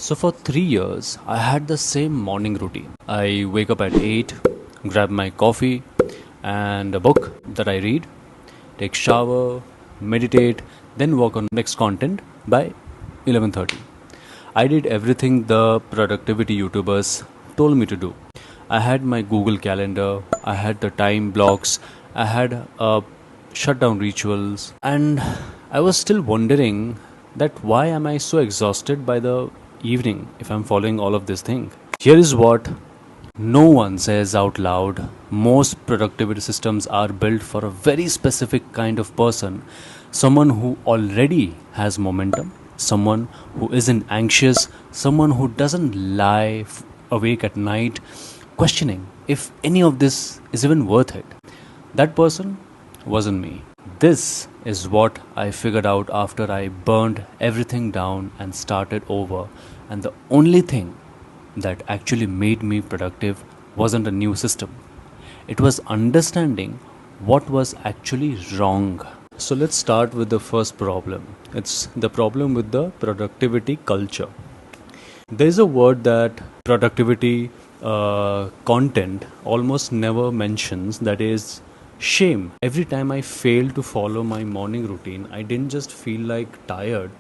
So for 3 years, I had the same morning routine. I wake up at 8, grab my coffee and a book that I read, take shower, meditate, then work on next content by 11:30. I did everything the productivity YouTubers told me to do. I had my Google Calendar, I had the time blocks, I had shutdown rituals, and I was still wondering that why am I so exhausted by the evening if I'm following all of this thing. Here is what no one says out loud. Most productivity systems are built for a very specific kind of person, someone who already has momentum, someone who isn't anxious, someone who doesn't lie awake at night questioning if any of this is even worth it. That person wasn't me. This is what I figured out after I burned everything down and started over. And the only thing that actually made me productive wasn't a new system, it was understanding what was actually wrong. So let's start with the first problem. It's the problem with the productivity culture. There's a word that productivity content almost never mentions, that is shame. Every time I failed to follow my morning routine, I didn't just feel like tired,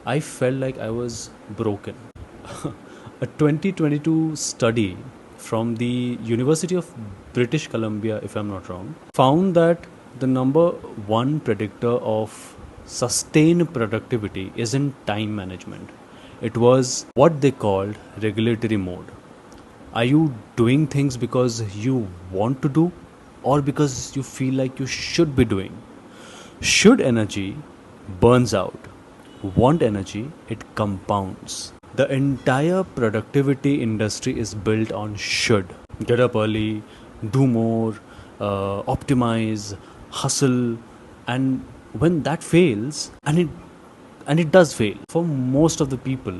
I felt like I was broken. A 2022 study from the University of British Columbia, if I'm not wrong, found that the number one predictor of sustained productivity isn't time management. It was what they called regulatory mode. Are you doing things because you want to do or because you feel like you should be doing? Should energy burns out. Want energy, it compounds. The entire productivity industry is built on should. Get up early, do more, optimize, hustle, and when that fails, and it does fail for most of the people,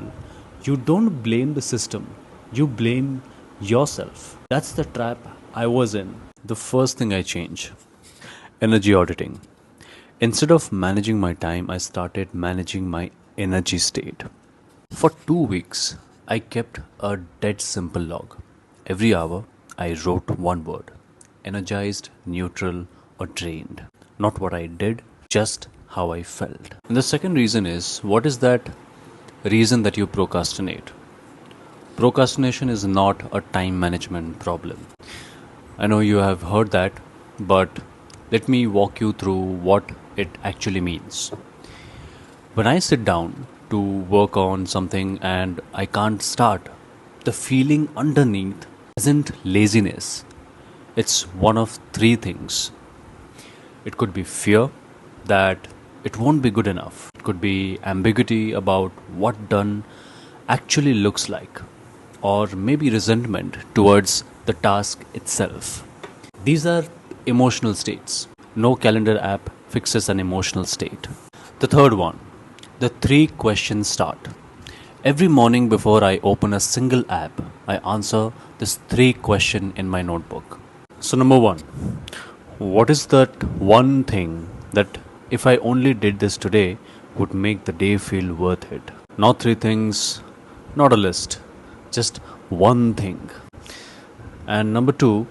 you don't blame the system, you blame yourself. That's the trap I was in. The first thing I change: energy auditing. Instead of managing my time, I started managing my energy state. For 2 weeks, I kept a dead simple log. Every hour, I wrote one word: energized, neutral, or drained. Not what I did, just how I felt. And the second reason is, what is that reason that you procrastinate? Procrastination is not a time management problem. I know you have heard that, but let me walk you through what it actually means. When I sit down to work on something and I can't start, the feeling underneath isn't laziness. It's one of three things. It could be fear that it won't be good enough. It could be ambiguity about what done actually looks like, or maybe resentment towards the task itself. These are emotional states. No calendar app fixes an emotional state. The third one, the three questions start. Every morning before I open a single app, I answer this three question in my notebook. So number one, what is that one thing that if I only did this today would make the day feel worth it? Not three things, not a list, just one thing. And number two,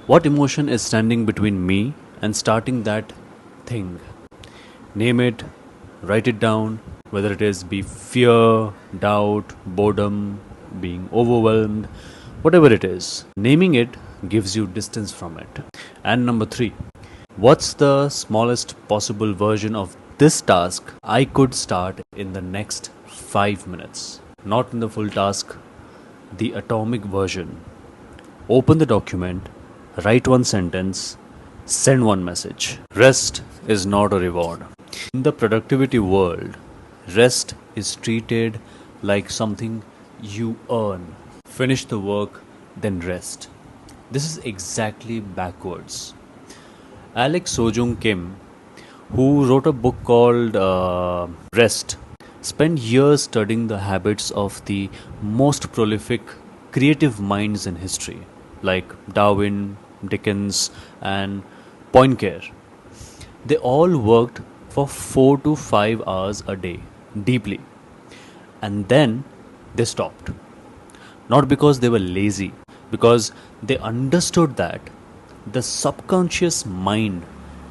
what emotion is standing between me and starting that thing? Name it, write it down, whether it is be fear, doubt, boredom, being overwhelmed, whatever it is. Naming it gives you distance from it. And number three, what's the smallest possible version of this task I could start in the next 5 minutes? Not in the full task, the atomic version. Open the document, write one sentence, send one message. Rest is not a reward. In the productivity world, rest is treated like something you earn. Finish the work, then rest. This is exactly backwards. Alex Sojung Kim, who wrote a book called Rest, spent years studying the habits of the most prolific creative minds in history, like Darwin, Dickens, and Poincare. They all worked for 4 to 5 hours a day, deeply. And then they stopped. Not because they were lazy, because they understood that the subconscious mind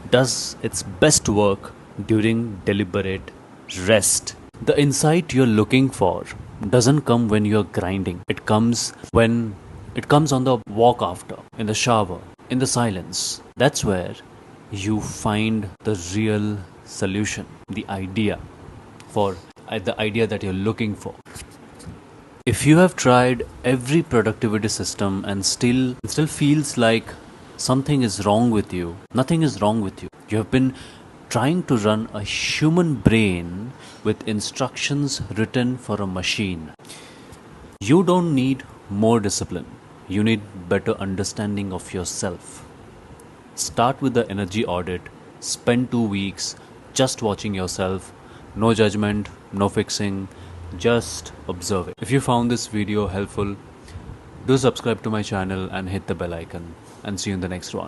does its best work during deliberate rest. The insight you're looking for doesn't come when you're grinding. It comes on the walk after, in the shower, in the silence. That's where you find the real solution, the idea that you're looking for. If you have tried every productivity system and still feels like something is wrong with you, nothing is wrong with you. You have been trying to run a human brain with instructions written for a machine. You don't need more discipline. You need better understanding of yourself. Start with the energy audit. Spend 2 weeks just watching yourself. No judgment, no fixing, just observe it. If you found this video helpful, do subscribe to my channel and hit the bell icon. And see you in the next one.